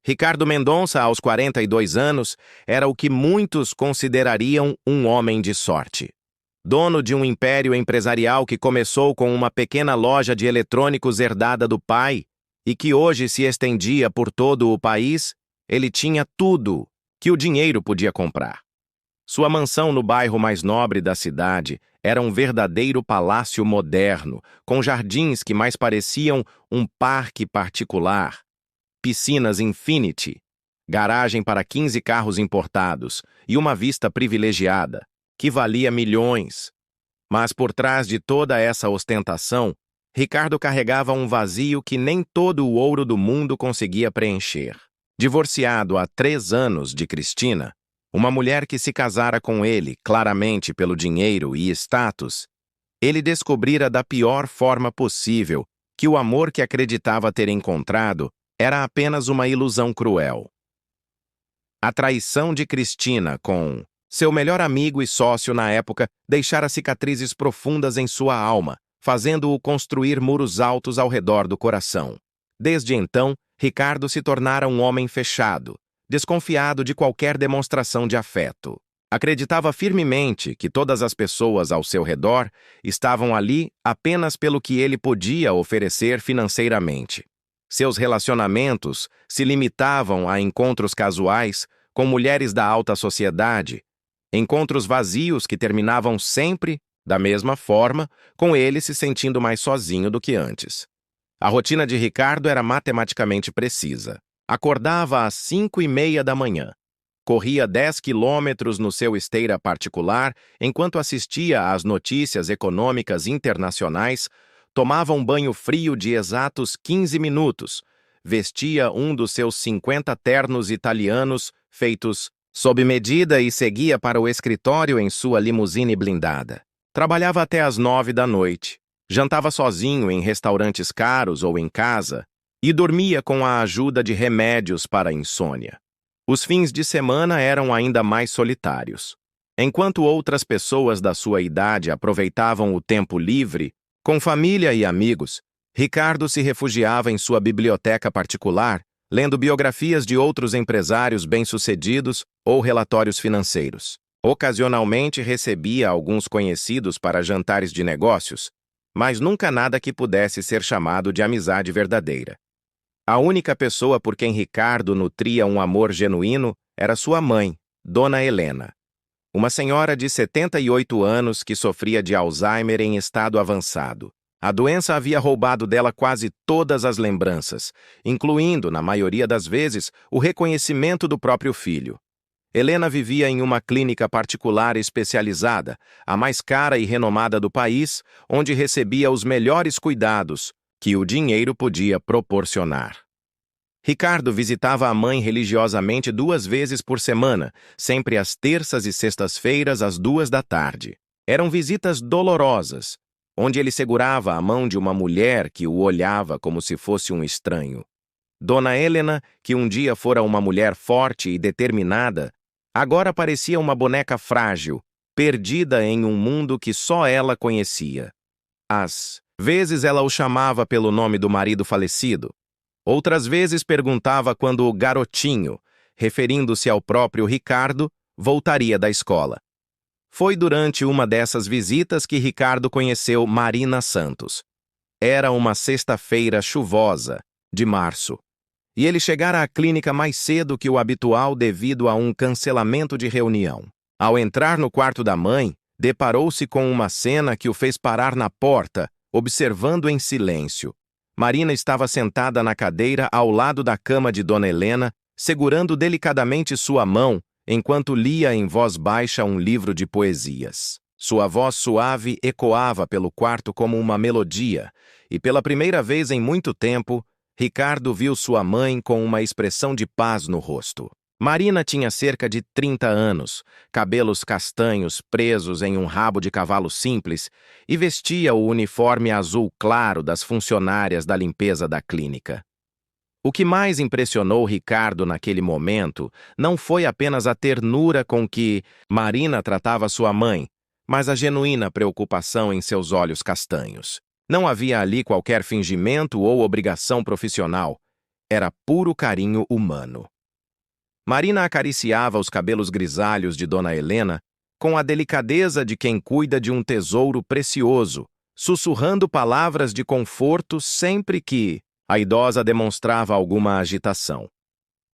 Ricardo Mendonça, aos 42 anos, era o que muitos considerariam um homem de sorte. Dono de um império empresarial que começou com uma pequena loja de eletrônicos herdada do pai e que hoje se estendia por todo o país, ele tinha tudo que o dinheiro podia comprar. Sua mansão no bairro mais nobre da cidade era um verdadeiro palácio moderno, com jardins que mais pareciam um parque particular, piscinas infinity, garagem para 15 carros importados e uma vista privilegiada, que valia milhões. Mas por trás de toda essa ostentação, Ricardo carregava um vazio que nem todo o ouro do mundo conseguia preencher. Divorciado há 3 anos de Cristina, uma mulher que se casara com ele claramente pelo dinheiro e status, ele descobrira da pior forma possível que o amor que acreditava ter encontrado era apenas uma ilusão cruel. A traição de Cristina com seu melhor amigo e sócio na época deixara cicatrizes profundas em sua alma, fazendo-o construir muros altos ao redor do coração. Desde então, Ricardo se tornara um homem fechado, desconfiado de qualquer demonstração de afeto. Acreditava firmemente que todas as pessoas ao seu redor estavam ali apenas pelo que ele podia oferecer financeiramente. Seus relacionamentos se limitavam a encontros casuais com mulheres da alta sociedade, encontros vazios que terminavam sempre, da mesma forma, com ele se sentindo mais sozinho do que antes. A rotina de Ricardo era matematicamente precisa. Acordava às 5:30 da manhã. Corria 10 quilômetros no seu esteira particular enquanto assistia às notícias econômicas internacionais, tomava um banho frio de exatos 15 minutos, vestia um dos seus 50 ternos italianos feitos sob medida e seguia para o escritório em sua limusine blindada. Trabalhava até às 9 da noite, jantava sozinho em restaurantes caros ou em casa e dormia com a ajuda de remédios para a insônia. Os fins de semana eram ainda mais solitários. Enquanto outras pessoas da sua idade aproveitavam o tempo livre, com família e amigos, Ricardo se refugiava em sua biblioteca particular, lendo biografias de outros empresários bem-sucedidos ou relatórios financeiros. Ocasionalmente recebia alguns conhecidos para jantares de negócios, mas nunca nada que pudesse ser chamado de amizade verdadeira. A única pessoa por quem Ricardo nutria um amor genuíno era sua mãe, Dona Helena, uma senhora de 78 anos que sofria de Alzheimer em estado avançado. A doença havia roubado dela quase todas as lembranças, incluindo, na maioria das vezes, o reconhecimento do próprio filho. Helena vivia em uma clínica particular especializada, a mais cara e renomada do país, onde recebia os melhores cuidados que o dinheiro podia proporcionar. Ricardo visitava a mãe religiosamente 2 vezes por semana, sempre às terças e sextas-feiras às 2 da tarde. Eram visitas dolorosas, onde ele segurava a mão de uma mulher que o olhava como se fosse um estranho. Dona Helena, que um dia fora uma mulher forte e determinada, agora parecia uma boneca frágil, perdida em um mundo que só ela conhecia. Às vezes ela o chamava pelo nome do marido falecido. Outras vezes perguntava quando o garotinho, referindo-se ao próprio Ricardo, voltaria da escola. Foi durante uma dessas visitas que Ricardo conheceu Marina Santos. Era uma sexta-feira chuvosa, de março, e ele chegara à clínica mais cedo que o habitual devido a um cancelamento de reunião. Ao entrar no quarto da mãe, deparou-se com uma cena que o fez parar na porta, observando em silêncio. Marina estava sentada na cadeira ao lado da cama de Dona Helena, segurando delicadamente sua mão, enquanto lia em voz baixa um livro de poesias. Sua voz suave ecoava pelo quarto como uma melodia, e pela primeira vez em muito tempo, Ricardo viu sua mãe com uma expressão de paz no rosto. Marina tinha cerca de 30 anos, cabelos castanhos presos em um rabo de cavalo simples e vestia o uniforme azul claro das funcionárias da limpeza da clínica. O que mais impressionou Ricardo naquele momento não foi apenas a ternura com que Marina tratava sua mãe, mas a genuína preocupação em seus olhos castanhos. Não havia ali qualquer fingimento ou obrigação profissional. era puro carinho humano. Marina acariciava os cabelos grisalhos de Dona Helena com a delicadeza de quem cuida de um tesouro precioso, sussurrando palavras de conforto sempre que a idosa demonstrava alguma agitação.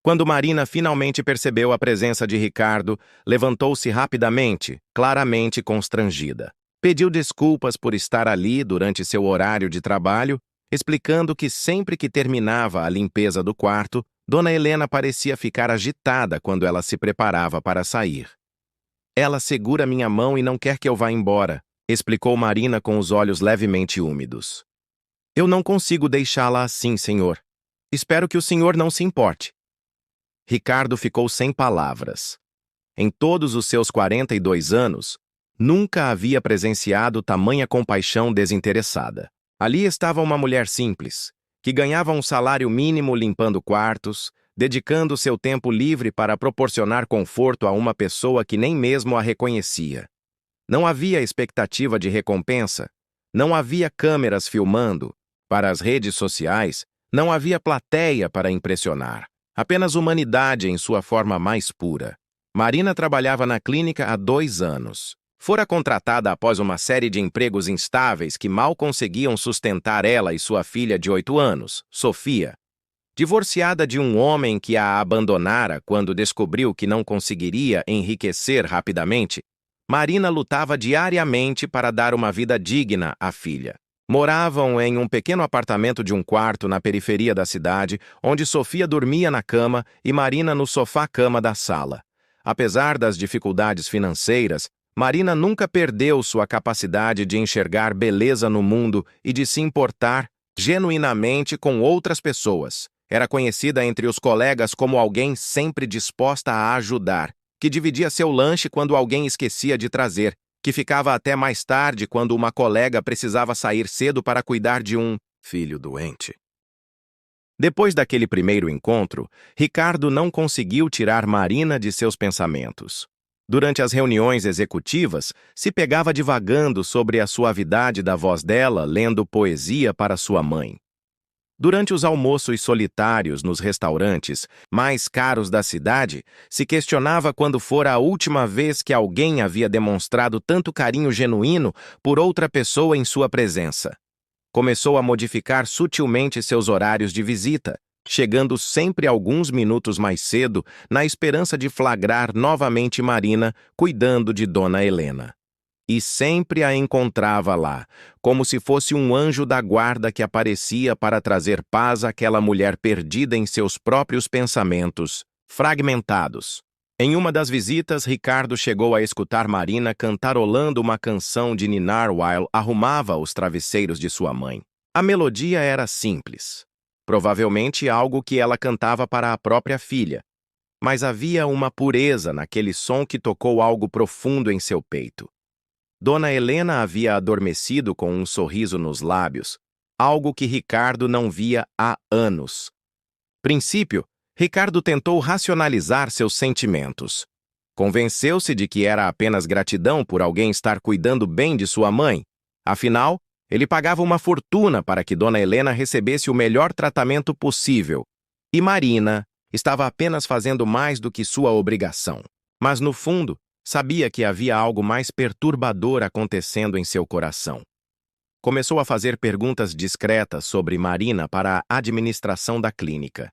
Quando Marina finalmente percebeu a presença de Ricardo, levantou-se rapidamente, claramente constrangida. Pediu desculpas por estar ali durante seu horário de trabalho, explicando que sempre que terminava a limpeza do quarto, Dona Helena parecia ficar agitada quando ela se preparava para sair. Ela segura minha mão e não quer que eu vá embora, explicou Marina com os olhos levemente úmidos. Eu não consigo deixá-la assim, senhor. Espero que o senhor não se importe. Ricardo ficou sem palavras. Em todos os seus 42 anos, nunca havia presenciado tamanha compaixão desinteressada. Ali estava uma mulher simples, que ganhava um salário mínimo limpando quartos, dedicando seu tempo livre para proporcionar conforto a uma pessoa que nem mesmo a reconhecia. Não havia expectativa de recompensa, não havia câmeras filmando, para as redes sociais, não havia plateia para impressionar, apenas humanidade em sua forma mais pura. Marina trabalhava na clínica há 2 anos. Fora contratada após uma série de empregos instáveis que mal conseguiam sustentar ela e sua filha de 8 anos, Sofia. Divorciada de um homem que a abandonara quando descobriu que não conseguiria enriquecer rapidamente, Marina lutava diariamente para dar uma vida digna à filha. Moravam em um pequeno apartamento de um quarto na periferia da cidade, onde Sofia dormia na cama e Marina no sofá-cama da sala. Apesar das dificuldades financeiras, Marina nunca perdeu sua capacidade de enxergar beleza no mundo e de se importar genuinamente com outras pessoas. Era conhecida entre os colegas como alguém sempre disposta a ajudar, que dividia seu lanche quando alguém esquecia de trazer, que ficava até mais tarde quando uma colega precisava sair cedo para cuidar de um filho doente. Depois daquele primeiro encontro, Ricardo não conseguiu tirar Marina de seus pensamentos. Durante as reuniões executivas, se pegava divagando sobre a suavidade da voz dela, lendo poesia para sua mãe. Durante os almoços solitários nos restaurantes mais caros da cidade, se questionava quando fora a última vez que alguém havia demonstrado tanto carinho genuíno por outra pessoa em sua presença. Começou a modificar sutilmente seus horários de visita, chegando sempre alguns minutos mais cedo, na esperança de flagrar novamente Marina cuidando de Dona Helena. E sempre a encontrava lá, como se fosse um anjo da guarda que aparecia para trazer paz àquela mulher perdida em seus próprios pensamentos, fragmentados. Em uma das visitas, Ricardo chegou a escutar Marina cantarolando uma canção de ninar while arrumava os travesseiros de sua mãe. A melodia era simples, provavelmente algo que ela cantava para a própria filha, mas havia uma pureza naquele som que tocou algo profundo em seu peito. Dona Helena havia adormecido com um sorriso nos lábios, algo que Ricardo não via há anos. Princípio, Ricardo tentou racionalizar seus sentimentos. Convenceu-se de que era apenas gratidão por alguém estar cuidando bem de sua mãe. Afinal, ele pagava uma fortuna para que Dona Helena recebesse o melhor tratamento possível. E Marina estava apenas fazendo mais do que sua obrigação. Mas, no fundo, sabia que havia algo mais perturbador acontecendo em seu coração. Começou a fazer perguntas discretas sobre Marina para a administração da clínica.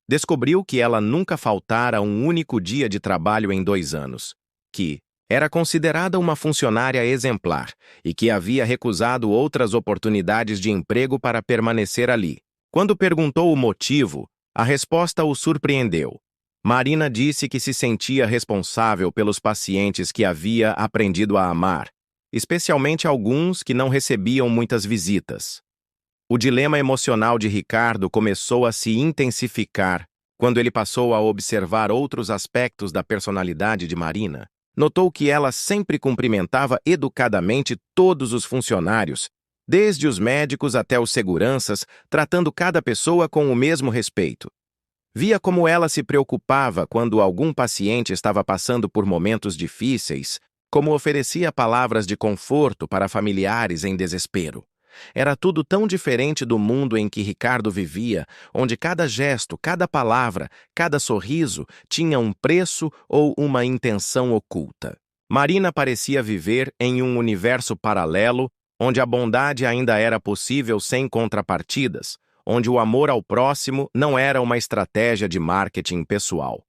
Descobriu que ela nunca faltara um único dia de trabalho em 2 anos, que era considerada uma funcionária exemplar e que havia recusado outras oportunidades de emprego para permanecer ali. Quando perguntou o motivo, a resposta o surpreendeu. Marina disse que se sentia responsável pelos pacientes que havia aprendido a amar, especialmente alguns que não recebiam muitas visitas. O dilema emocional de Ricardo começou a se intensificar quando ele passou a observar outros aspectos da personalidade de Marina. Notou que ela sempre cumprimentava educadamente todos os funcionários, desde os médicos até os seguranças, tratando cada pessoa com o mesmo respeito. Via como ela se preocupava quando algum paciente estava passando por momentos difíceis, como oferecia palavras de conforto para familiares em desespero. Era tudo tão diferente do mundo em que Ricardo vivia, onde cada gesto, cada palavra, cada sorriso tinha um preço ou uma intenção oculta. Marina parecia viver em um universo paralelo, onde a bondade ainda era possível sem contrapartidas, onde o amor ao próximo não era uma estratégia de marketing pessoal.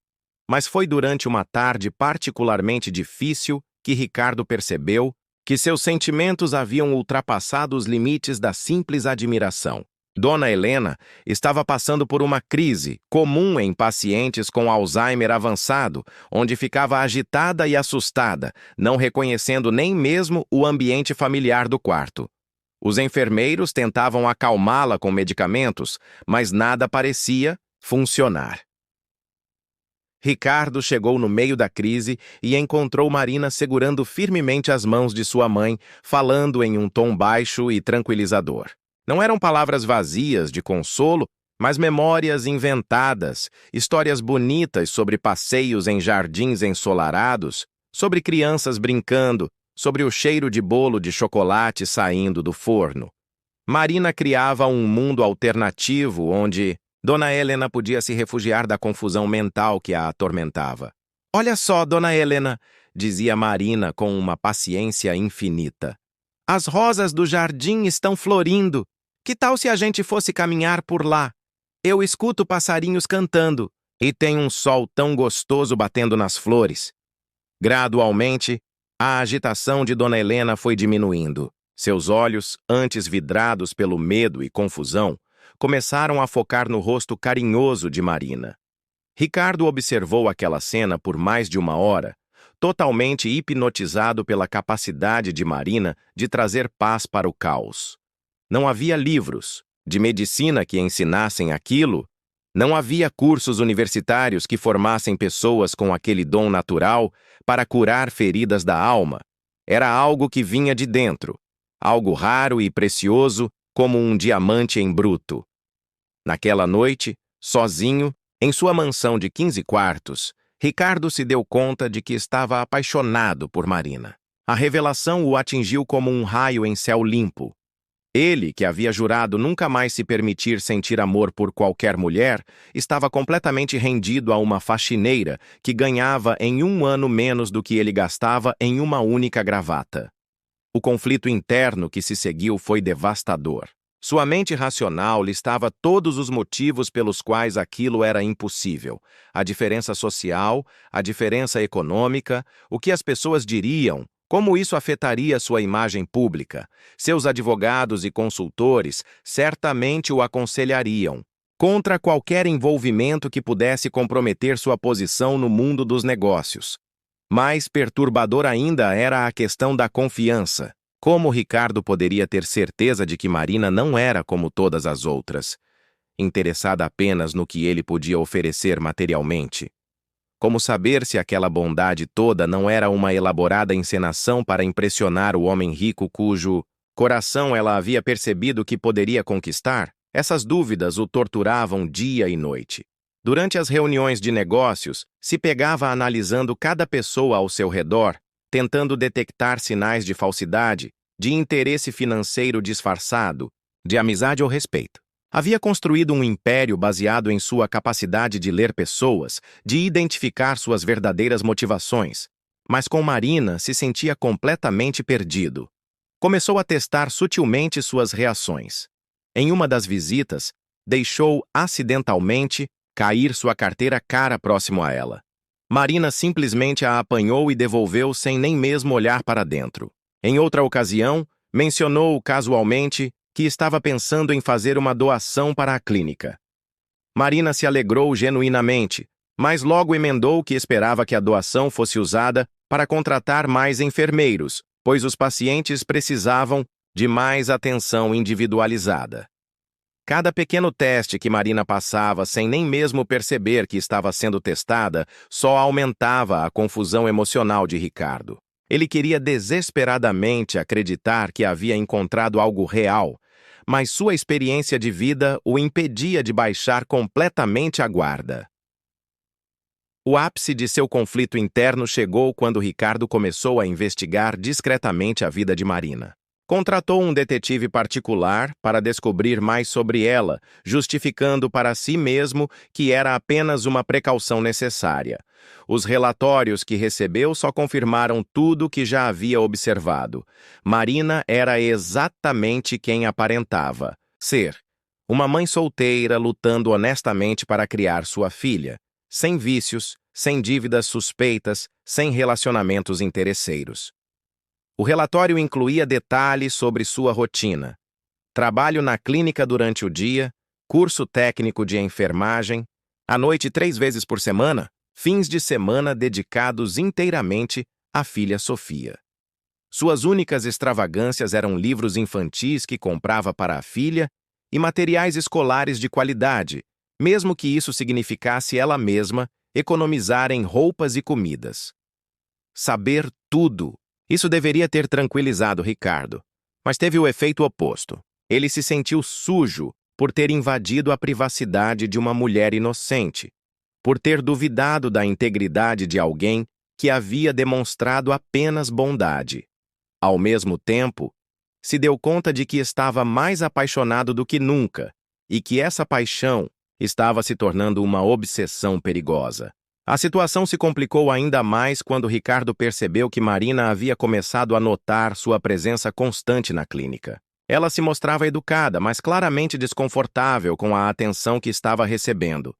Mas foi durante uma tarde particularmente difícil que Ricardo percebeu que seus sentimentos haviam ultrapassado os limites da simples admiração. Dona Helena estava passando por uma crise comum em pacientes com Alzheimer avançado, onde ficava agitada e assustada, não reconhecendo nem mesmo o ambiente familiar do quarto. Os enfermeiros tentavam acalmá-la com medicamentos, mas nada parecia funcionar. Ricardo chegou no meio da crise e encontrou Marina segurando firmemente as mãos de sua mãe, falando em um tom baixo e tranquilizador. Não eram palavras vazias de consolo, mas memórias inventadas, histórias bonitas sobre passeios em jardins ensolarados, sobre crianças brincando, sobre o cheiro de bolo de chocolate saindo do forno. Marina criava um mundo alternativo onde Dona Helena podia se refugiar da confusão mental que a atormentava. "Olha só, Dona Helena", dizia Marina com uma paciência infinita. "As rosas do jardim estão florindo. Que tal se a gente fosse caminhar por lá? Eu escuto passarinhos cantando e tem um sol tão gostoso batendo nas flores." Gradualmente, a agitação de Dona Helena foi diminuindo. Seus olhos, antes vidrados pelo medo e confusão, começaram a focar no rosto carinhoso de Marina. Ricardo observou aquela cena por mais de uma hora, totalmente hipnotizado pela capacidade de Marina de trazer paz para o caos. Não havia livros de medicina que ensinassem aquilo, não havia cursos universitários que formassem pessoas com aquele dom natural para curar feridas da alma. Era algo que vinha de dentro, algo raro e precioso como um diamante em bruto. Naquela noite, sozinho, em sua mansão de 15 quartos, Ricardo se deu conta de que estava apaixonado por Marina. A revelação o atingiu como um raio em céu limpo. Ele, que havia jurado nunca mais se permitir sentir amor por qualquer mulher, estava completamente rendido a uma faxineira que ganhava em 1 ano menos do que ele gastava em uma única gravata. O conflito interno que se seguiu foi devastador. Sua mente racional listava todos os motivos pelos quais aquilo era impossível. A diferença social, a diferença econômica, o que as pessoas diriam, como isso afetaria sua imagem pública. Seus advogados e consultores certamente o aconselhariam contra qualquer envolvimento que pudesse comprometer sua posição no mundo dos negócios. Mais perturbador ainda era a questão da confiança. Como Ricardo poderia ter certeza de que Marina não era como todas as outras, interessada apenas no que ele podia oferecer materialmente? Como saber se aquela bondade toda não era uma elaborada encenação para impressionar o homem rico cujo coração ela havia percebido que poderia conquistar? Essas dúvidas o torturavam dia e noite. Durante as reuniões de negócios, se pegava analisando cada pessoa ao seu redor, tentando detectar sinais de falsidade, de interesse financeiro disfarçado, de amizade ou respeito. Havia construído um império baseado em sua capacidade de ler pessoas, de identificar suas verdadeiras motivações. Mas com Marina se sentia completamente perdido. Começou a testar sutilmente suas reações. Em uma das visitas, deixou acidentalmente cair sua carteira cara próximo a ela. Marina simplesmente a apanhou e devolveu sem nem mesmo olhar para dentro. Em outra ocasião, mencionou casualmente que estava pensando em fazer uma doação para a clínica. Marina se alegrou genuinamente, mas logo emendou que esperava que a doação fosse usada para contratar mais enfermeiros, pois os pacientes precisavam de mais atenção individualizada. Cada pequeno teste que Marina passava sem nem mesmo perceber que estava sendo testada só aumentava a confusão emocional de Ricardo. Ele queria desesperadamente acreditar que havia encontrado algo real, mas sua experiência de vida o impedia de baixar completamente a guarda. O ápice de seu conflito interno chegou quando Ricardo começou a investigar discretamente a vida de Marina. Contratou um detetive particular para descobrir mais sobre ela, justificando para si mesmo que era apenas uma precaução necessária. Os relatórios que recebeu só confirmaram tudo o que já havia observado. Marina era exatamente quem aparentava ser. Uma mãe solteira lutando honestamente para criar sua filha, sem vícios, sem dívidas suspeitas, sem relacionamentos interesseiros. O relatório incluía detalhes sobre sua rotina: trabalho na clínica durante o dia, curso técnico de enfermagem, à noite 3 vezes por semana, fins de semana dedicados inteiramente à filha Sofia. Suas únicas extravagâncias eram livros infantis que comprava para a filha e materiais escolares de qualidade, mesmo que isso significasse ela mesma economizar em roupas e comidas. Saber tudo. Isso deveria ter tranquilizado Ricardo, mas teve o efeito oposto. Ele se sentiu sujo por ter invadido a privacidade de uma mulher inocente, por ter duvidado da integridade de alguém que havia demonstrado apenas bondade. Ao mesmo tempo, se deu conta de que estava mais apaixonado do que nunca e que essa paixão estava se tornando uma obsessão perigosa. A situação se complicou ainda mais quando Ricardo percebeu que Marina havia começado a notar sua presença constante na clínica. Ela se mostrava educada, mas claramente desconfortável com a atenção que estava recebendo.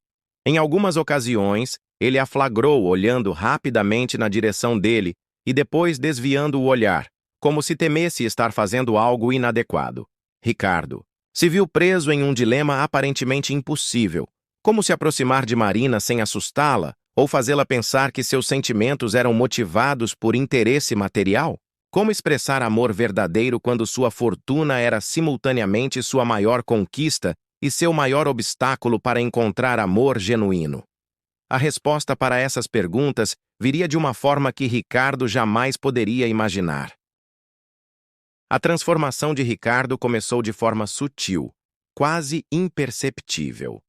Em algumas ocasiões, ele a flagrou olhando rapidamente na direção dele e depois desviando o olhar, como se temesse estar fazendo algo inadequado. Ricardo se viu preso em um dilema aparentemente impossível: como se aproximar de Marina sem assustá-la ou fazê-la pensar que seus sentimentos eram motivados por interesse material? Como expressar amor verdadeiro quando sua fortuna era simultaneamente sua maior conquista e seu maior obstáculo para encontrar amor genuíno? A resposta para essas perguntas viria de uma forma que Ricardo jamais poderia imaginar. A transformação de Ricardo começou de forma sutil, quase imperceptível.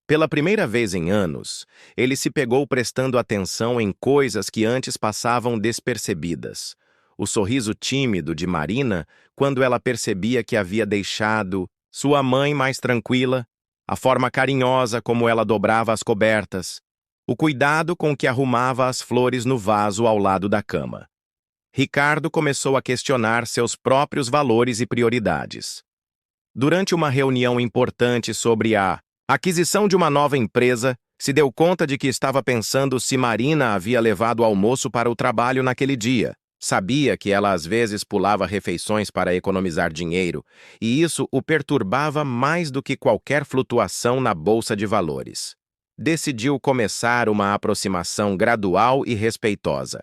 Pela primeira vez em anos, ele se pegou prestando atenção em coisas que antes passavam despercebidas. O sorriso tímido de Marina quando ela percebia que havia deixado sua mãe mais tranquila, a forma carinhosa como ela dobrava as cobertas, o cuidado com que arrumava as flores no vaso ao lado da cama. Ricardo começou a questionar seus próprios valores e prioridades. Durante uma reunião importante sobre a aquisição de uma nova empresa, se deu conta de que estava pensando se Marina havia levado o almoço para o trabalho naquele dia. Sabia que ela às vezes pulava refeições para economizar dinheiro, e isso o perturbava mais do que qualquer flutuação na bolsa de valores. Decidiu começar uma aproximação gradual e respeitosa.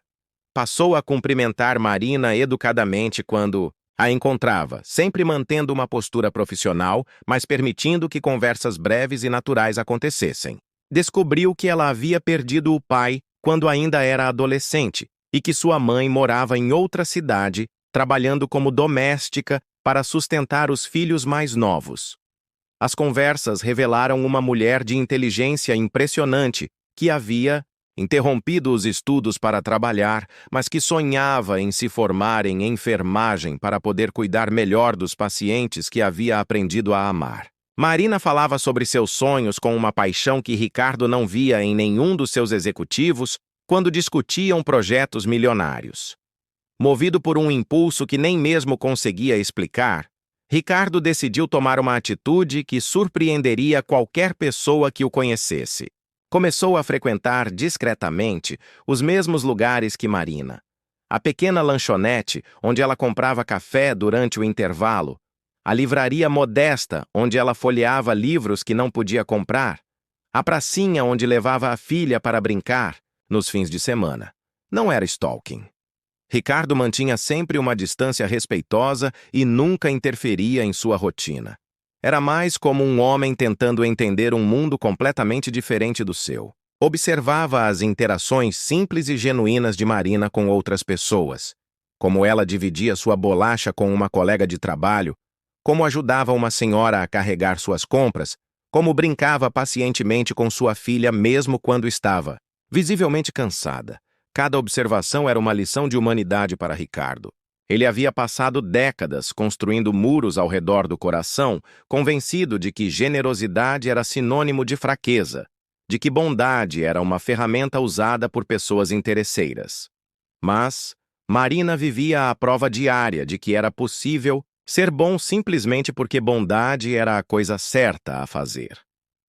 Passou a cumprimentar Marina educadamente quando a encontrava, sempre mantendo uma postura profissional, mas permitindo que conversas breves e naturais acontecessem. Descobriu que ela havia perdido o pai quando ainda era adolescente e que sua mãe morava em outra cidade, trabalhando como doméstica para sustentar os filhos mais novos. As conversas revelaram uma mulher de inteligência impressionante que havia interrompido os estudos para trabalhar, mas que sonhava em se formar em enfermagem para poder cuidar melhor dos pacientes que havia aprendido a amar. Marina falava sobre seus sonhos com uma paixão que Ricardo não via em nenhum dos seus executivos quando discutiam projetos milionários. Movido por um impulso que nem mesmo conseguia explicar, Ricardo decidiu tomar uma atitude que surpreenderia qualquer pessoa que o conhecesse. Começou a frequentar discretamente os mesmos lugares que Marina. A pequena lanchonete, onde ela comprava café durante o intervalo, a livraria modesta, onde ela folheava livros que não podia comprar, a pracinha onde levava a filha para brincar nos fins de semana. Não era stalking. Ricardo mantinha sempre uma distância respeitosa e nunca interferia em sua rotina. Era mais como um homem tentando entender um mundo completamente diferente do seu. Observava as interações simples e genuínas de Marina com outras pessoas, como ela dividia sua bolacha com uma colega de trabalho, como ajudava uma senhora a carregar suas compras, como brincava pacientemente com sua filha mesmo quando estava visivelmente cansada. Cada observação era uma lição de humanidade para Ricardo. Ele havia passado décadas construindo muros ao redor do coração, convencido de que generosidade era sinônimo de fraqueza, de que bondade era uma ferramenta usada por pessoas interesseiras. Mas Marina vivia a prova diária de que era possível ser bom simplesmente porque bondade era a coisa certa a fazer.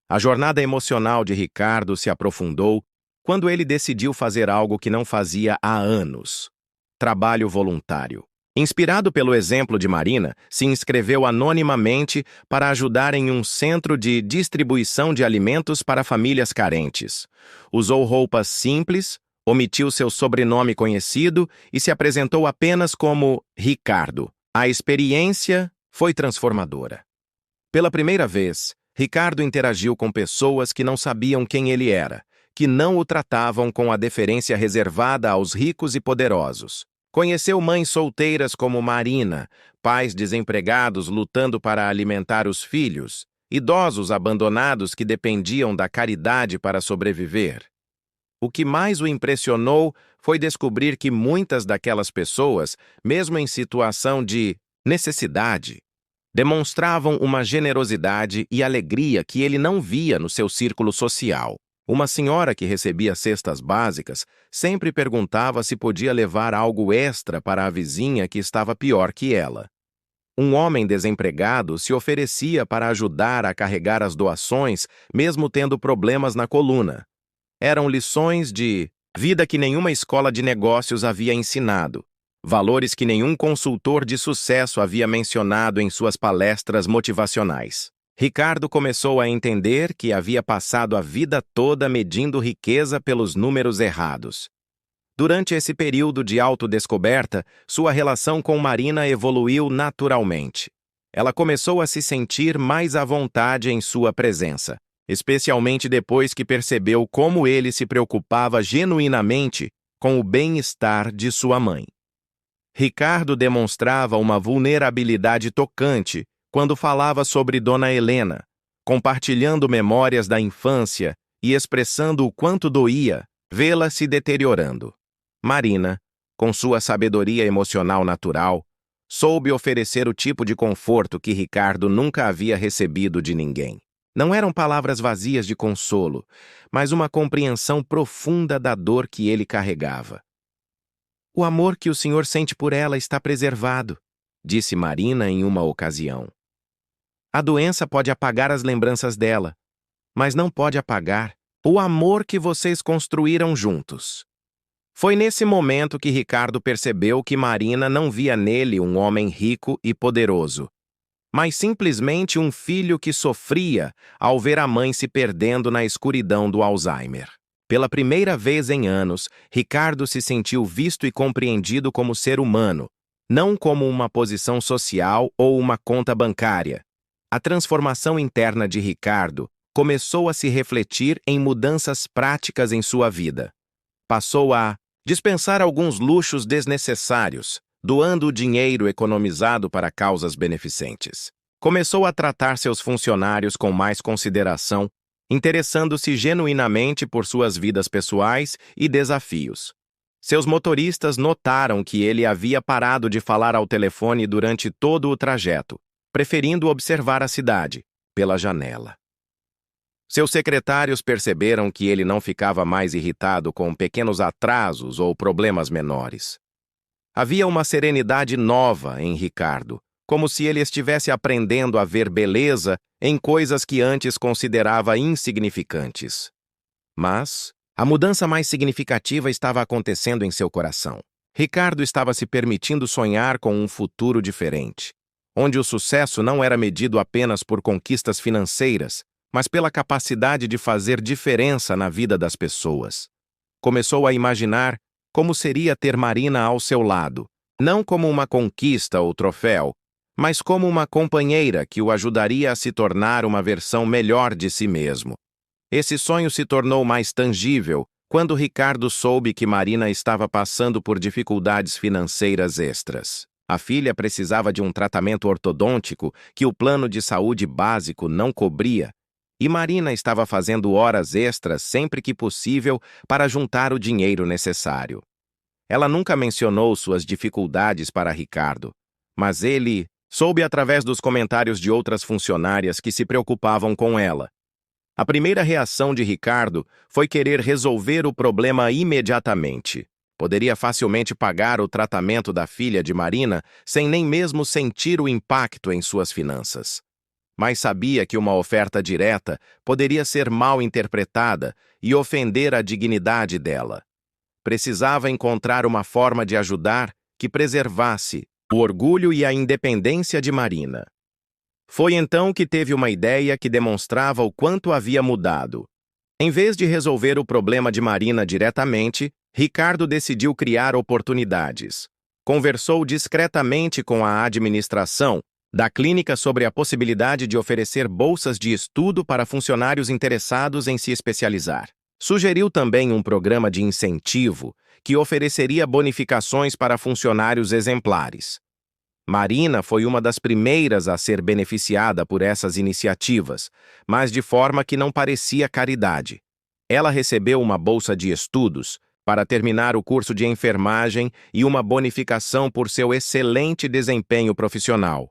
A jornada emocional de Ricardo se aprofundou quando ele decidiu fazer algo que não fazia há anos: trabalho voluntário. Inspirado pelo exemplo de Marina, se inscreveu anonimamente para ajudar em um centro de distribuição de alimentos para famílias carentes. Usou roupas simples, omitiu seu sobrenome conhecido e se apresentou apenas como Ricardo. A experiência foi transformadora. Pela primeira vez, Ricardo interagiu com pessoas que não sabiam quem ele era, que não o tratavam com a deferência reservada aos ricos e poderosos. Conheceu mães solteiras como Marina, pais desempregados lutando para alimentar os filhos, idosos abandonados que dependiam da caridade para sobreviver. O que mais o impressionou foi descobrir que muitas daquelas pessoas, mesmo em situação de necessidade, demonstravam uma generosidade e alegria que ele não via no seu círculo social. Uma senhora que recebia cestas básicas sempre perguntava se podia levar algo extra para a vizinha que estava pior que ela. Um homem desempregado se oferecia para ajudar a carregar as doações, mesmo tendo problemas na coluna. Eram lições de vida que nenhuma escola de negócios havia ensinado, valores que nenhum consultor de sucesso havia mencionado em suas palestras motivacionais. Ricardo começou a entender que havia passado a vida toda medindo riqueza pelos números errados. Durante esse período de autodescoberta, sua relação com Marina evoluiu naturalmente. Ela começou a se sentir mais à vontade em sua presença, especialmente depois que percebeu como ele se preocupava genuinamente com o bem-estar de sua mãe. Ricardo demonstrava uma vulnerabilidade tocante quando falava sobre Dona Helena, compartilhando memórias da infância e expressando o quanto doía vê-la se deteriorando. Marina, com sua sabedoria emocional natural, soube oferecer o tipo de conforto que Ricardo nunca havia recebido de ninguém. Não eram palavras vazias de consolo, mas uma compreensão profunda da dor que ele carregava. "O amor que o senhor sente por ela está preservado", disse Marina em uma ocasião. "A doença pode apagar as lembranças dela, mas não pode apagar o amor que vocês construíram juntos." Foi nesse momento que Ricardo percebeu que Marina não via nele um homem rico e poderoso, mas simplesmente um filho que sofria ao ver a mãe se perdendo na escuridão do Alzheimer. Pela primeira vez em anos, Ricardo se sentiu visto e compreendido como ser humano, não como uma posição social ou uma conta bancária. A transformação interna de Ricardo começou a se refletir em mudanças práticas em sua vida. Passou a dispensar alguns luxos desnecessários, doando o dinheiro economizado para causas beneficentes. Começou a tratar seus funcionários com mais consideração, interessando-se genuinamente por suas vidas pessoais e desafios. Seus motoristas notaram que ele havia parado de falar ao telefone durante todo o trajeto, preferindo observar a cidade pela janela. Seus secretários perceberam que ele não ficava mais irritado com pequenos atrasos ou problemas menores. Havia uma serenidade nova em Ricardo, como se ele estivesse aprendendo a ver beleza em coisas que antes considerava insignificantes. Mas a mudança mais significativa estava acontecendo em seu coração. Ricardo estava se permitindo sonhar com um futuro diferente, onde o sucesso não era medido apenas por conquistas financeiras, mas pela capacidade de fazer diferença na vida das pessoas. Começou a imaginar como seria ter Marina ao seu lado, não como uma conquista ou troféu, mas como uma companheira que o ajudaria a se tornar uma versão melhor de si mesmo. Esse sonho se tornou mais tangível quando Ricardo soube que Marina estava passando por dificuldades financeiras extras. A filha precisava de um tratamento ortodôntico que o plano de saúde básico não cobria, e Marina estava fazendo horas extras sempre que possível para juntar o dinheiro necessário. Ela nunca mencionou suas dificuldades para Ricardo, mas ele soube através dos comentários de outras funcionárias que se preocupavam com ela. A primeira reação de Ricardo foi querer resolver o problema imediatamente. Poderia facilmente pagar o tratamento da filha de Marina sem nem mesmo sentir o impacto em suas finanças. Mas sabia que uma oferta direta poderia ser mal interpretada e ofender a dignidade dela. Precisava encontrar uma forma de ajudar que preservasse o orgulho e a independência de Marina. Foi então que teve uma ideia que demonstrava o quanto havia mudado. Em vez de resolver o problema de Marina diretamente, Ricardo decidiu criar oportunidades. Conversou discretamente com a administração da clínica sobre a possibilidade de oferecer bolsas de estudo para funcionários interessados em se especializar. Sugeriu também um programa de incentivo que ofereceria bonificações para funcionários exemplares. Marina foi uma das primeiras a ser beneficiada por essas iniciativas, mas de forma que não parecia caridade. Ela recebeu uma bolsa de estudos para terminar o curso de enfermagem e uma bonificação por seu excelente desempenho profissional.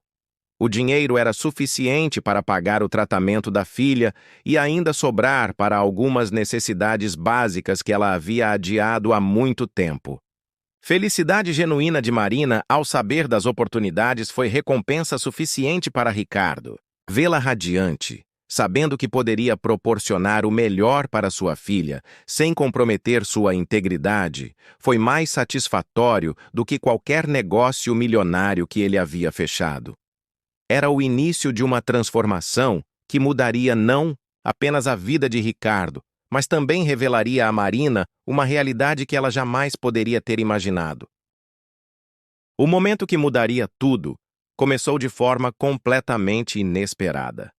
O dinheiro era suficiente para pagar o tratamento da filha e ainda sobrar para algumas necessidades básicas que ela havia adiado há muito tempo. Felicidade genuína de Marina ao saber das oportunidades foi recompensa suficiente para Ricardo. Vê-la radiante, sabendo que poderia proporcionar o melhor para sua filha, sem comprometer sua integridade, foi mais satisfatório do que qualquer negócio milionário que ele havia fechado. Era o início de uma transformação que mudaria não apenas a vida de Ricardo, mas também revelaria a Marina uma realidade que ela jamais poderia ter imaginado. O momento que mudaria tudo começou de forma completamente inesperada.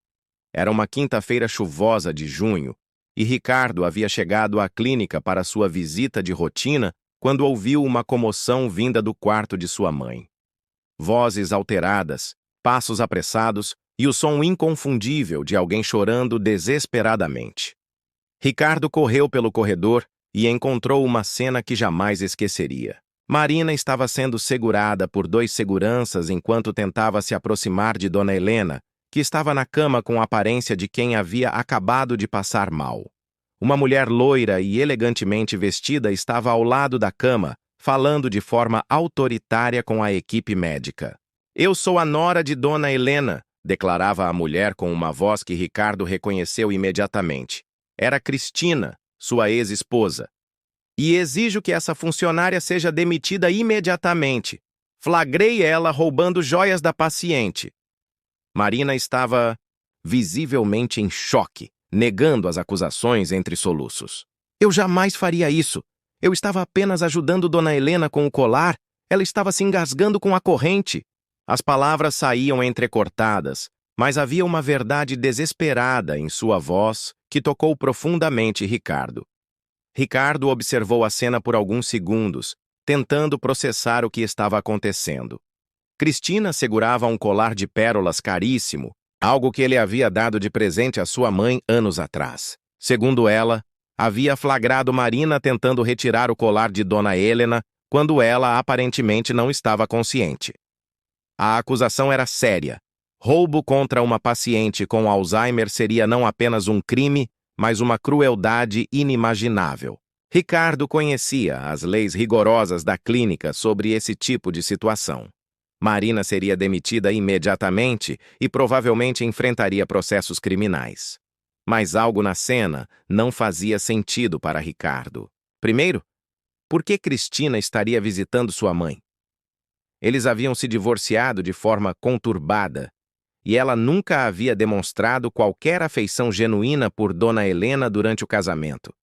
Era uma quinta-feira chuvosa de junho e Ricardo havia chegado à clínica para sua visita de rotina quando ouviu uma comoção vinda do quarto de sua mãe. Vozes alteradas, passos apressados e o som inconfundível de alguém chorando desesperadamente. Ricardo correu pelo corredor e encontrou uma cena que jamais esqueceria. Marina estava sendo segurada por 2 seguranças enquanto tentava se aproximar de Dona Helena, que estava na cama com a aparência de quem havia acabado de passar mal. Uma mulher loira e elegantemente vestida estava ao lado da cama, falando de forma autoritária com a equipe médica. "Eu sou a nora de Dona Helena", declarava a mulher com uma voz que Ricardo reconheceu imediatamente. Era Cristina, sua ex-esposa. "E exijo que essa funcionária seja demitida imediatamente. Flagrei ela roubando joias da paciente." Marina estava visivelmente em choque, negando as acusações entre soluços. "Eu jamais faria isso. Eu estava apenas ajudando Dona Helena com o colar. Ela estava se engasgando com a corrente." As palavras saíam entrecortadas, mas havia uma verdade desesperada em sua voz que tocou profundamente Ricardo. Ricardo observou a cena por alguns segundos, tentando processar o que estava acontecendo. Cristina segurava um colar de pérolas caríssimo, algo que ele havia dado de presente à sua mãe anos atrás. Segundo ela, havia flagrado Marina tentando retirar o colar de Dona Helena quando ela aparentemente não estava consciente. A acusação era séria. Roubo contra uma paciente com Alzheimer seria não apenas um crime, mas uma crueldade inimaginável. Ricardo conhecia as leis rigorosas da clínica sobre esse tipo de situação. Marina seria demitida imediatamente e provavelmente enfrentaria processos criminais. Mas algo na cena não fazia sentido para Ricardo. Primeiro, por que Cristina estaria visitando sua mãe? Eles haviam se divorciado de forma conturbada, e ela nunca havia demonstrado qualquer afeição genuína por Dona Helena durante o casamento.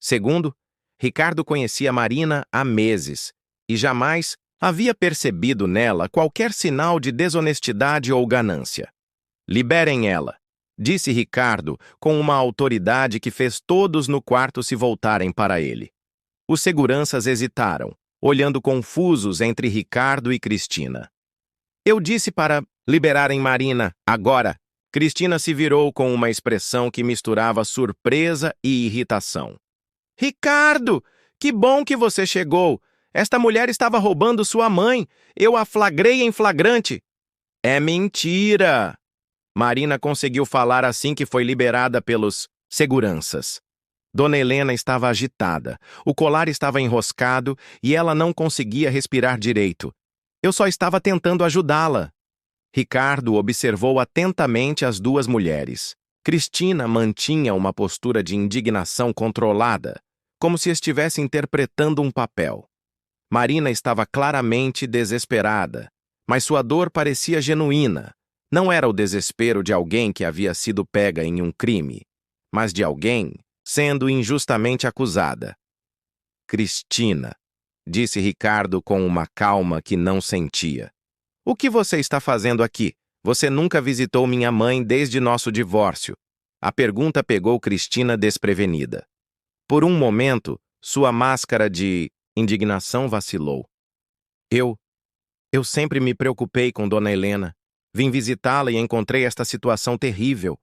Segundo, Ricardo conhecia Marina há meses e jamais havia percebido nela qualquer sinal de desonestidade ou ganância. "Liberem ela", disse Ricardo com uma autoridade que fez todos no quarto se voltarem para ele. Os seguranças hesitaram, olhando confusos entre Ricardo e Cristina. "Eu disse para liberarem Marina, agora." Cristina se virou com uma expressão que misturava surpresa e irritação. "Ricardo, que bom que você chegou. Esta mulher estava roubando sua mãe. Eu a flagrei em flagrante. É mentira! Marina conseguiu falar assim que foi liberada pelos seguranças. Dona Helena estava agitada, o colar estava enroscado e ela não conseguia respirar direito. Eu só estava tentando ajudá-la. Ricardo observou atentamente as duas mulheres. Cristina mantinha uma postura de indignação controlada, como se estivesse interpretando um papel. Marina estava claramente desesperada, mas sua dor parecia genuína. Não era o desespero de alguém que havia sido pega em um crime, mas de alguém sendo injustamente acusada. Cristina, disse Ricardo com uma calma que não sentia. O que você está fazendo aqui? Você nunca visitou minha mãe desde nosso divórcio. A pergunta pegou Cristina desprevenida. Por um momento, sua máscara de indignação vacilou. Eu sempre me preocupei com Dona Helena. Vim visitá-la e encontrei esta situação terrível.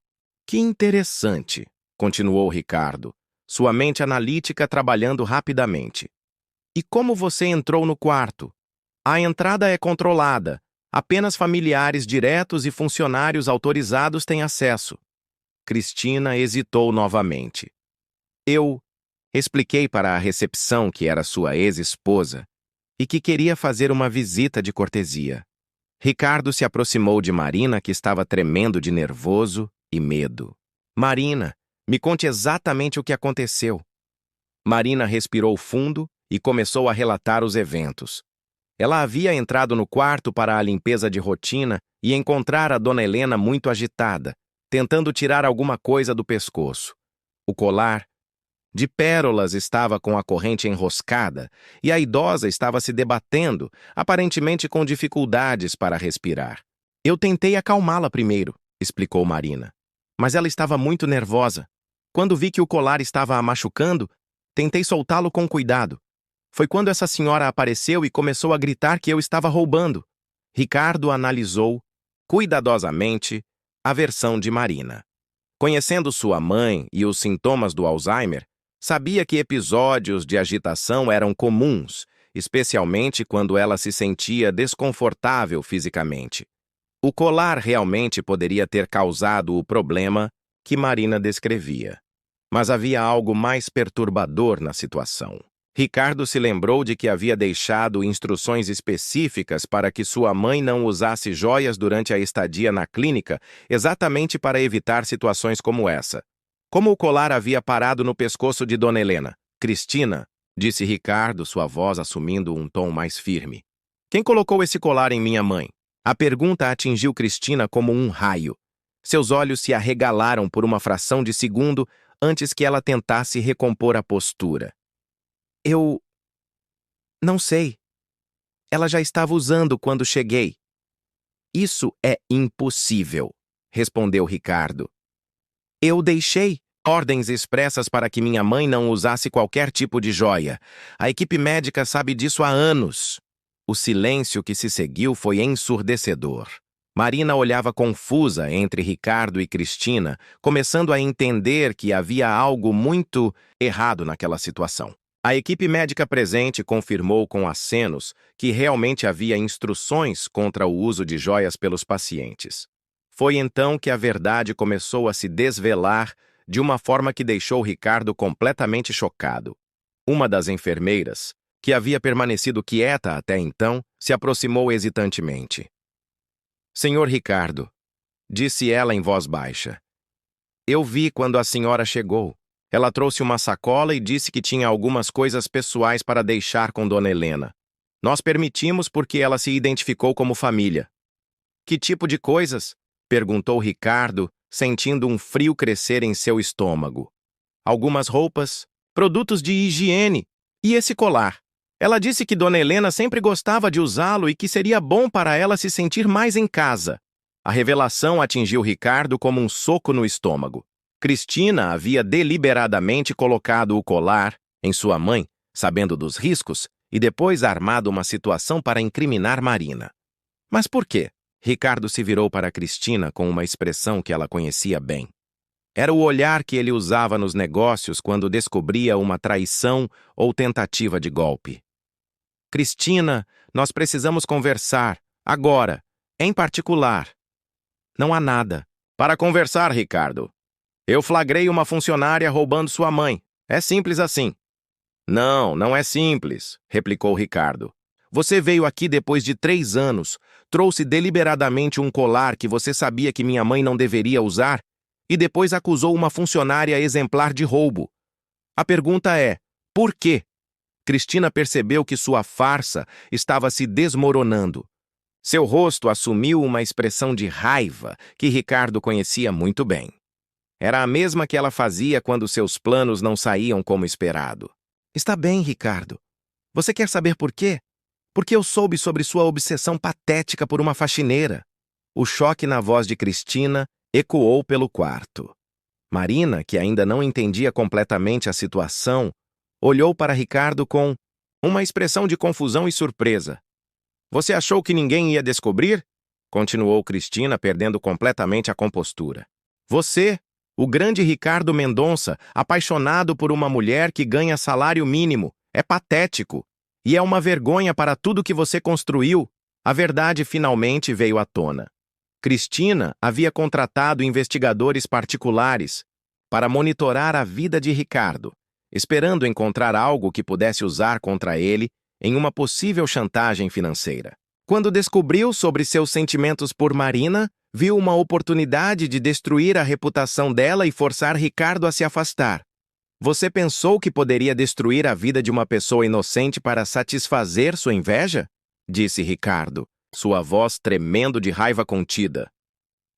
Que interessante, continuou Ricardo, sua mente analítica trabalhando rapidamente. E como você entrou no quarto? A entrada é controlada. Apenas familiares diretos e funcionários autorizados têm acesso. Cristina hesitou novamente. Eu expliquei para a recepção que era sua ex-esposa e que queria fazer uma visita de cortesia. Ricardo se aproximou de Marina, que estava tremendo de nervoso e medo. Marina, me conte exatamente o que aconteceu. Marina respirou fundo e começou a relatar os eventos. Ela havia entrado no quarto para a limpeza de rotina e encontrara Dona Helena muito agitada, tentando tirar alguma coisa do pescoço. O colar de pérolas estava com a corrente enroscada e a idosa estava se debatendo, aparentemente com dificuldades para respirar. Eu tentei acalmá-la primeiro, explicou Marina, mas ela estava muito nervosa. Quando vi que o colar estava a machucando, tentei soltá-lo com cuidado. Foi quando essa senhora apareceu e começou a gritar que eu estava roubando. Ricardo analisou, cuidadosamente, a versão de Marina. Conhecendo sua mãe e os sintomas do Alzheimer, sabia que episódios de agitação eram comuns, especialmente quando ela se sentia desconfortável fisicamente. O colar realmente poderia ter causado o problema que Marina descrevia. Mas havia algo mais perturbador na situação. Ricardo se lembrou de que havia deixado instruções específicas para que sua mãe não usasse joias durante a estadia na clínica, exatamente para evitar situações como essa. Como o colar havia parado no pescoço de Dona Helena? Cristina, disse Ricardo, sua voz assumindo um tom mais firme. Quem colocou esse colar em minha mãe? A pergunta atingiu Cristina como um raio. Seus olhos se arregalaram por uma fração de segundo antes que ela tentasse recompor a postura. Eu não sei. Ela já estava usando quando cheguei. Isso é impossível, respondeu Ricardo. Eu deixei ordens expressas para que minha mãe não usasse qualquer tipo de joia. A equipe médica sabe disso há anos. O silêncio que se seguiu foi ensurdecedor. Marina olhava confusa entre Ricardo e Cristina, começando a entender que havia algo muito errado naquela situação. A equipe médica presente confirmou com acenos que realmente havia instruções contra o uso de joias pelos pacientes. Foi então que a verdade começou a se desvelar de uma forma que deixou Ricardo completamente chocado. Uma das enfermeiras, que havia permanecido quieta até então, se aproximou hesitantemente. Senhor Ricardo, disse ela em voz baixa. Eu vi quando a senhora chegou. Ela trouxe uma sacola e disse que tinha algumas coisas pessoais para deixar com Dona Helena. Nós permitimos porque ela se identificou como família. Que tipo de coisas? Perguntou Ricardo, sentindo um frio crescer em seu estômago. Algumas roupas, produtos de higiene e esse colar. Ela disse que Dona Helena sempre gostava de usá-lo e que seria bom para ela se sentir mais em casa. A revelação atingiu Ricardo como um soco no estômago. Cristina havia deliberadamente colocado o colar em sua mãe, sabendo dos riscos, e depois armado uma situação para incriminar Marina. Mas por quê? Ricardo se virou para Cristina com uma expressão que ela conhecia bem. Era o olhar que ele usava nos negócios quando descobria uma traição ou tentativa de golpe. Cristina, nós precisamos conversar. Agora. Em particular. Não há nada. Para conversar, Ricardo. Eu flagrei uma funcionária roubando sua mãe. É simples assim. Não, não é simples, replicou Ricardo. Você veio aqui depois de 3 anos, trouxe deliberadamente um colar que você sabia que minha mãe não deveria usar e depois acusou uma funcionária exemplar de roubo. A pergunta é, por quê? Cristina percebeu que sua farsa estava se desmoronando. Seu rosto assumiu uma expressão de raiva que Ricardo conhecia muito bem. Era a mesma que ela fazia quando seus planos não saíam como esperado. Está bem, Ricardo. Você quer saber por quê? Porque eu soube sobre sua obsessão patética por uma faxineira. O choque na voz de Cristina ecoou pelo quarto. Marina, que ainda não entendia completamente a situação, olhou para Ricardo com uma expressão de confusão e surpresa. Você achou que ninguém ia descobrir? Continuou Cristina, perdendo completamente a compostura. Você, o grande Ricardo Mendonça, apaixonado por uma mulher que ganha salário mínimo, é patético. E é uma vergonha para tudo que você construiu. A verdade finalmente veio à tona. Cristina havia contratado investigadores particulares para monitorar a vida de Ricardo, esperando encontrar algo que pudesse usar contra ele em uma possível chantagem financeira. Quando descobriu sobre seus sentimentos por Marina, viu uma oportunidade de destruir a reputação dela e forçar Ricardo a se afastar. Você pensou que poderia destruir a vida de uma pessoa inocente para satisfazer sua inveja? Disse Ricardo, sua voz tremendo de raiva contida.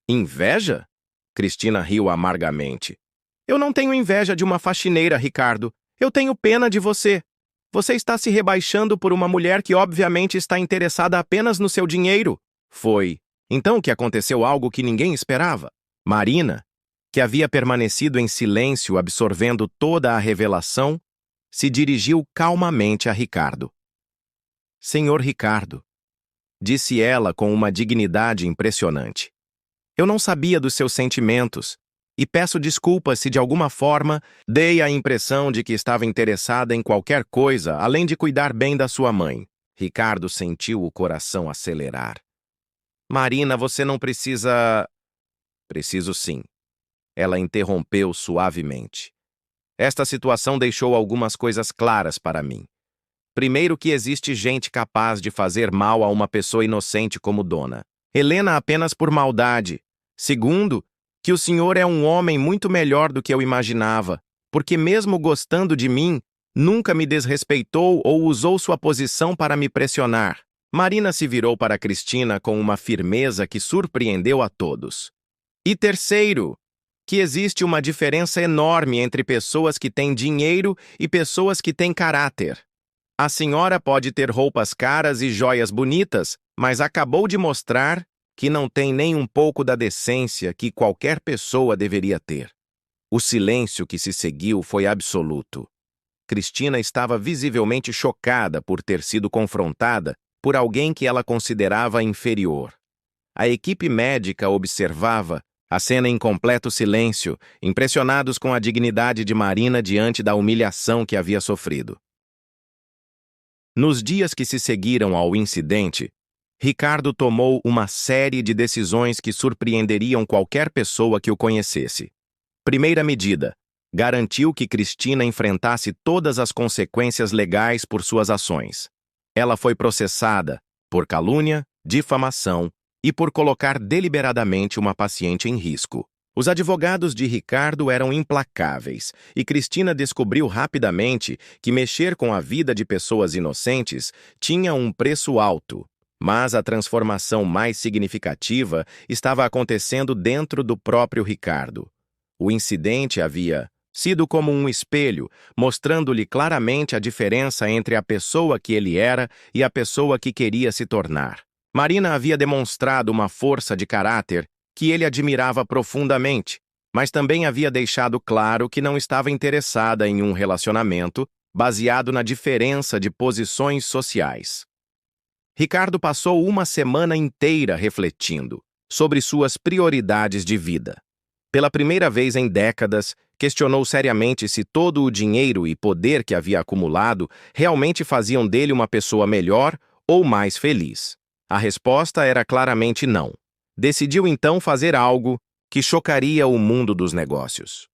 Inveja? Cristina riu amargamente. Eu não tenho inveja de uma faxineira, Ricardo. Eu tenho pena de você. Você está se rebaixando por uma mulher que obviamente está interessada apenas no seu dinheiro. Foi. Então que aconteceu algo que ninguém esperava. Marina, que havia permanecido em silêncio absorvendo toda a revelação, se dirigiu calmamente a Ricardo. Senhor Ricardo, disse ela com uma dignidade impressionante. Eu não sabia dos seus sentimentos e peço desculpas se de alguma forma dei a impressão de que estava interessada em qualquer coisa além de cuidar bem da sua mãe. Ricardo sentiu o coração acelerar. Marina, você não precisa... Preciso sim. Ela interrompeu suavemente. Esta situação deixou algumas coisas claras para mim. Primeiro, que existe gente capaz de fazer mal a uma pessoa inocente como Dona Helena apenas por maldade. Segundo, que o senhor é um homem muito melhor do que eu imaginava, porque mesmo gostando de mim, nunca me desrespeitou ou usou sua posição para me pressionar. Marina se virou para Cristina com uma firmeza que surpreendeu a todos. E terceiro, que existe uma diferença enorme entre pessoas que têm dinheiro e pessoas que têm caráter. A senhora pode ter roupas caras e joias bonitas, mas acabou de mostrar que não tem nem um pouco da decência que qualquer pessoa deveria ter. O silêncio que se seguiu foi absoluto. Cristina estava visivelmente chocada por ter sido confrontada por alguém que ela considerava inferior. A equipe médica observava a cena em completo silêncio, impressionados com a dignidade de Marina diante da humilhação que havia sofrido. Nos dias que se seguiram ao incidente, Ricardo tomou uma série de decisões que surpreenderiam qualquer pessoa que o conhecesse. Primeira medida, garantiu que Cristina enfrentasse todas as consequências legais por suas ações. Ela foi processada por calúnia, difamação e por colocar deliberadamente uma paciente em risco. Os advogados de Ricardo eram implacáveis e Cristina descobriu rapidamente que mexer com a vida de pessoas inocentes tinha um preço alto. Mas a transformação mais significativa estava acontecendo dentro do próprio Ricardo. O incidente havia sido como um espelho, mostrando-lhe claramente a diferença entre a pessoa que ele era e a pessoa que queria se tornar. Marina havia demonstrado uma força de caráter que ele admirava profundamente, mas também havia deixado claro que não estava interessada em um relacionamento baseado na diferença de posições sociais. Ricardo passou uma semana inteira refletindo sobre suas prioridades de vida. Pela primeira vez em décadas, Questionou seriamente se todo o dinheiro e poder que havia acumulado realmente faziam dele uma pessoa melhor ou mais feliz. A resposta era claramente não. Decidiu então fazer algo que chocaria o mundo dos negócios.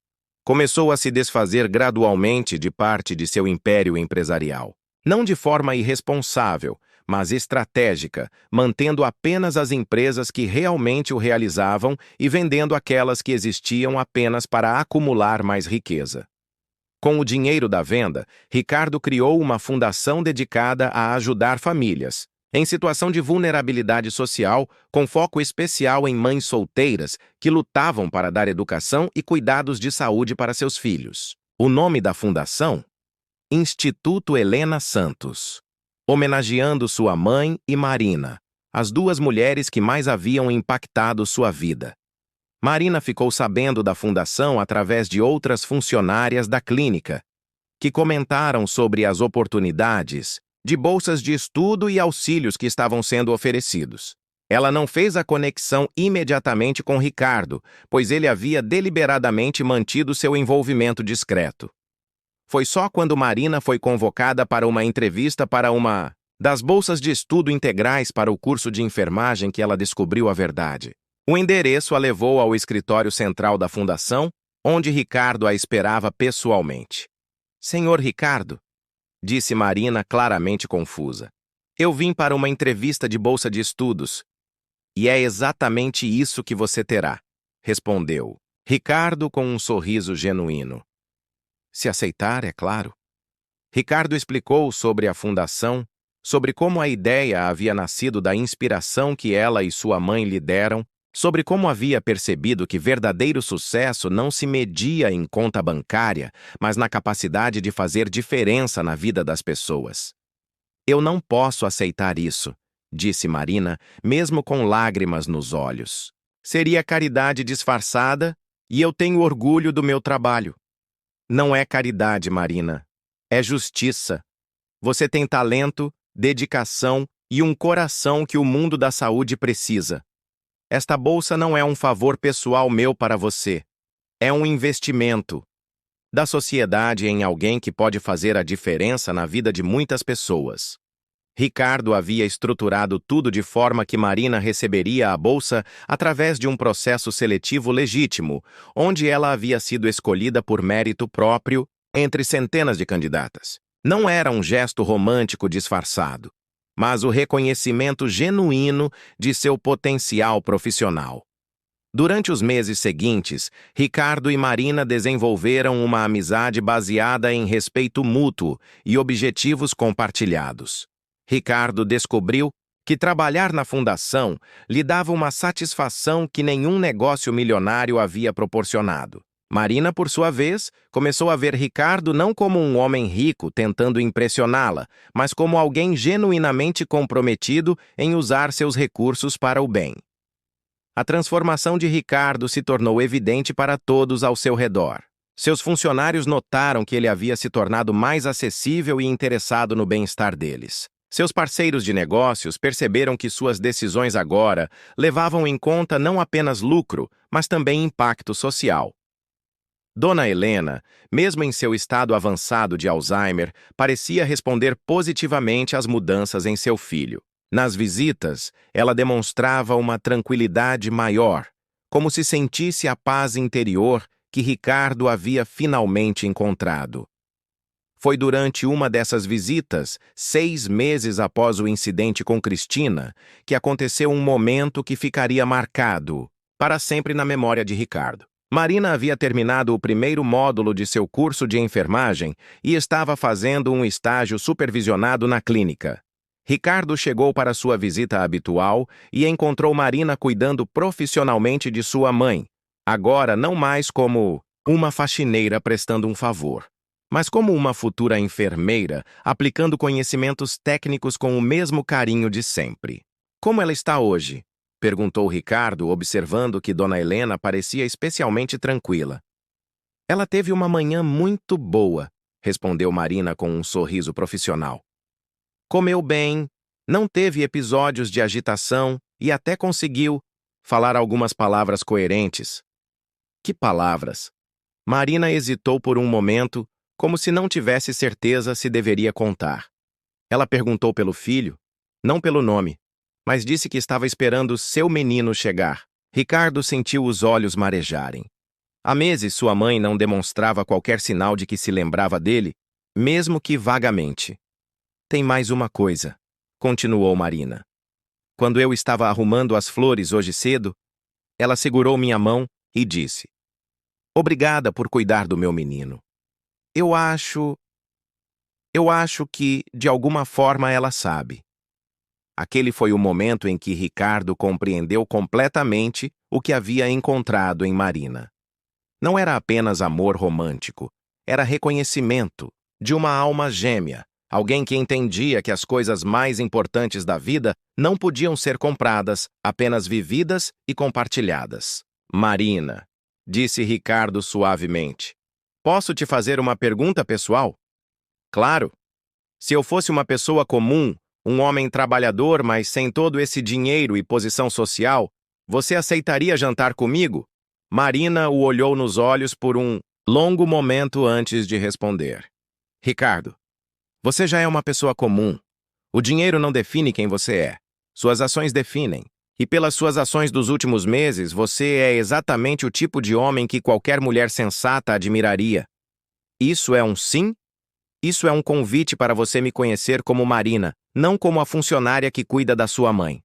Começou a se desfazer gradualmente de parte de seu império empresarial. Não de forma irresponsável, mas estratégica, mantendo apenas as empresas que realmente o realizavam e vendendo aquelas que existiam apenas para acumular mais riqueza. Com o dinheiro da venda, Ricardo criou uma fundação dedicada a ajudar famílias, em situação de vulnerabilidade social, com foco especial em mães solteiras que lutavam para dar educação e cuidados de saúde para seus filhos. O nome da fundação? Instituto Helena Santos, homenageando sua mãe e Marina, as duas mulheres que mais haviam impactado sua vida. Marina ficou sabendo da fundação através de outras funcionárias da clínica, que comentaram sobre as oportunidades de bolsas de estudo e auxílios que estavam sendo oferecidos. Ela não fez a conexão imediatamente com Ricardo, pois ele havia deliberadamente mantido seu envolvimento discreto. Foi só quando Marina foi convocada para uma entrevista para uma das bolsas de estudo integrais para o curso de enfermagem que ela descobriu a verdade. O endereço a levou ao escritório central da fundação, onde Ricardo a esperava pessoalmente. Senhor Ricardo, disse Marina claramente confusa. Eu vim para uma entrevista de bolsa de estudos. E é exatamente isso que você terá, respondeu Ricardo com um sorriso genuíno. Se aceitar, é claro. Ricardo explicou sobre a fundação, sobre como a ideia havia nascido da inspiração que ela e sua mãe lhe deram, sobre como havia percebido que verdadeiro sucesso não se media em conta bancária, mas na capacidade de fazer diferença na vida das pessoas. Eu não posso aceitar isso, disse Marina, mesmo com lágrimas nos olhos. Seria caridade disfarçada e eu tenho orgulho do meu trabalho. Não é caridade, Marina. É justiça. Você tem talento, dedicação e um coração que o mundo da saúde precisa. Esta bolsa não é um favor pessoal meu para você. É um investimento da sociedade em alguém que pode fazer a diferença na vida de muitas pessoas. Ricardo havia estruturado tudo de forma que Marina receberia a bolsa através de um processo seletivo legítimo, onde ela havia sido escolhida por mérito próprio entre centenas de candidatas. Não era um gesto romântico disfarçado, mas o reconhecimento genuíno de seu potencial profissional. Durante os meses seguintes, Ricardo e Marina desenvolveram uma amizade baseada em respeito mútuo e objetivos compartilhados. Ricardo descobriu que trabalhar na fundação lhe dava uma satisfação que nenhum negócio milionário havia proporcionado. Marina, por sua vez, começou a ver Ricardo não como um homem rico tentando impressioná-la, mas como alguém genuinamente comprometido em usar seus recursos para o bem. A transformação de Ricardo se tornou evidente para todos ao seu redor. Seus funcionários notaram que ele havia se tornado mais acessível e interessado no bem-estar deles. Seus parceiros de negócios perceberam que suas decisões agora levavam em conta não apenas lucro, mas também impacto social. Dona Helena, mesmo em seu estado avançado de Alzheimer, parecia responder positivamente às mudanças em seu filho. Nas visitas, ela demonstrava uma tranquilidade maior, como se sentisse a paz interior que Ricardo havia finalmente encontrado. Foi durante uma dessas visitas, 6 meses após o incidente com Cristina, que aconteceu um momento que ficaria marcado para sempre na memória de Ricardo. Marina havia terminado o primeiro módulo de seu curso de enfermagem e estava fazendo um estágio supervisionado na clínica. Ricardo chegou para sua visita habitual e encontrou Marina cuidando profissionalmente de sua mãe, agora não mais como uma faxineira prestando um favor, mas como uma futura enfermeira, aplicando conhecimentos técnicos com o mesmo carinho de sempre. Como ela está hoje? Perguntou Ricardo, observando que Dona Helena parecia especialmente tranquila. Ela teve uma manhã muito boa, respondeu Marina com um sorriso profissional. Comeu bem, não teve episódios de agitação e até conseguiu falar algumas palavras coerentes. Que palavras? Marina hesitou por um momento, como se não tivesse certeza se deveria contar. Ela perguntou pelo filho, não pelo nome, mas disse que estava esperando seu menino chegar. Ricardo sentiu os olhos marejarem. Há meses sua mãe não demonstrava qualquer sinal de que se lembrava dele, mesmo que vagamente. Tem mais uma coisa, continuou Marina. Quando eu estava arrumando as flores hoje cedo, ela segurou minha mão e disse: Obrigada por cuidar do meu menino. Eu acho que, de alguma forma, ela sabe. Aquele foi o momento em que Ricardo compreendeu completamente o que havia encontrado em Marina. Não era apenas amor romântico, era reconhecimento de uma alma gêmea, alguém que entendia que as coisas mais importantes da vida não podiam ser compradas, apenas vividas e compartilhadas. Marina, disse Ricardo suavemente, posso te fazer uma pergunta pessoal? Claro. Se eu fosse uma pessoa comum, um homem trabalhador, mas sem todo esse dinheiro e posição social, você aceitaria jantar comigo? Marina o olhou nos olhos por um longo momento antes de responder. Ricardo, você já é uma pessoa comum. O dinheiro não define quem você é. Suas ações definem. E pelas suas ações dos últimos meses, você é exatamente o tipo de homem que qualquer mulher sensata admiraria. Isso é um sim? Isso é um convite para você me conhecer como Marina, não como a funcionária que cuida da sua mãe.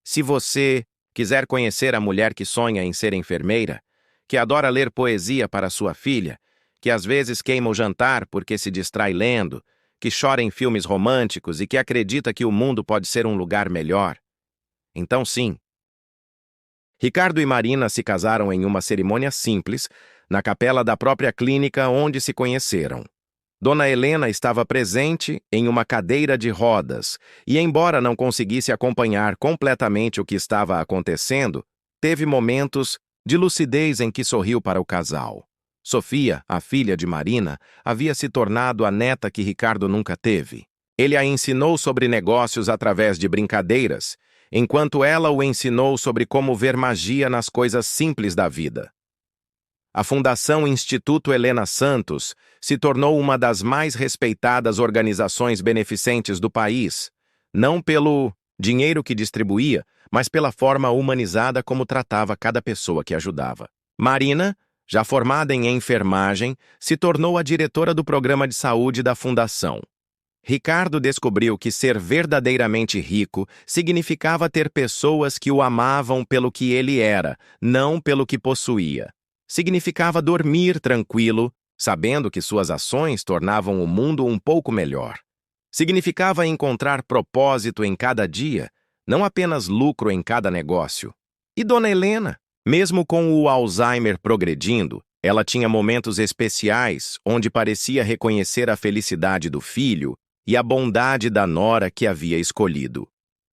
Se você quiser conhecer a mulher que sonha em ser enfermeira, que adora ler poesia para sua filha, que às vezes queima o jantar porque se distrai lendo, que chora em filmes românticos e que acredita que o mundo pode ser um lugar melhor, então sim. Ricardo e Marina se casaram em uma cerimônia simples, na capela da própria clínica onde se conheceram. Dona Helena estava presente em uma cadeira de rodas e, embora não conseguisse acompanhar completamente o que estava acontecendo, teve momentos de lucidez em que sorriu para o casal. Sofia, a filha de Marina, havia se tornado a neta que Ricardo nunca teve. Ele a ensinou sobre negócios através de brincadeiras, enquanto ela o ensinou sobre como ver magia nas coisas simples da vida. A Fundação Instituto Helena Santos se tornou uma das mais respeitadas organizações beneficentes do país, não pelo dinheiro que distribuía, mas pela forma humanizada como tratava cada pessoa que ajudava. Marina, já formada em enfermagem, se tornou a diretora do programa de saúde da Fundação. Ricardo descobriu que ser verdadeiramente rico significava ter pessoas que o amavam pelo que ele era, não pelo que possuía. Significava dormir tranquilo, sabendo que suas ações tornavam o mundo um pouco melhor. Significava encontrar propósito em cada dia, não apenas lucro em cada negócio. E Dona Helena? Mesmo com o Alzheimer progredindo, ela tinha momentos especiais onde parecia reconhecer a felicidade do filho e a bondade da nora que havia escolhido.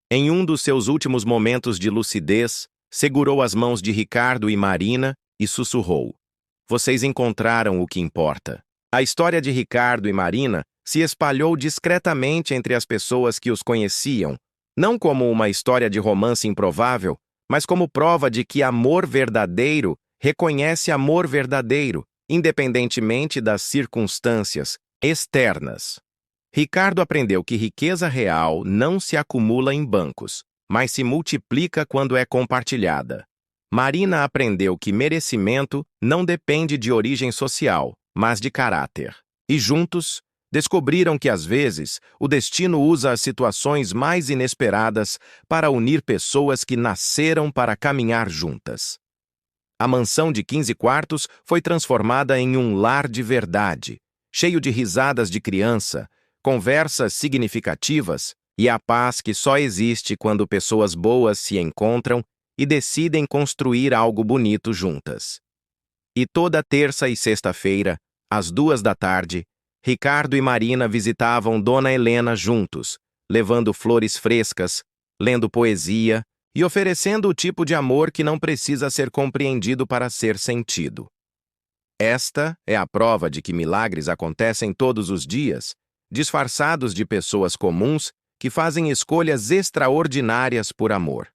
Em um dos seus últimos momentos de lucidez, segurou as mãos de Ricardo e Marina e sussurrou: Vocês encontraram o que importa. A história de Ricardo e Marina se espalhou discretamente entre as pessoas que os conheciam, não como uma história de romance improvável, mas como prova de que amor verdadeiro reconhece amor verdadeiro, independentemente das circunstâncias externas. Ricardo aprendeu que riqueza real não se acumula em bancos, mas se multiplica quando é compartilhada. Marina aprendeu que merecimento não depende de origem social, mas de caráter. E juntos, descobriram que às vezes o destino usa as situações mais inesperadas para unir pessoas que nasceram para caminhar juntas. A mansão de 15 quartos foi transformada em um lar de verdade, cheio de risadas de criança, conversas significativas e a paz que só existe quando pessoas boas se encontram e decidem construir algo bonito juntas. E toda terça e sexta-feira, às 14h, Ricardo e Marina visitavam Dona Helena juntos, levando flores frescas, lendo poesia e oferecendo o tipo de amor que não precisa ser compreendido para ser sentido. Esta é a prova de que milagres acontecem todos os dias, disfarçados de pessoas comuns que fazem escolhas extraordinárias por amor.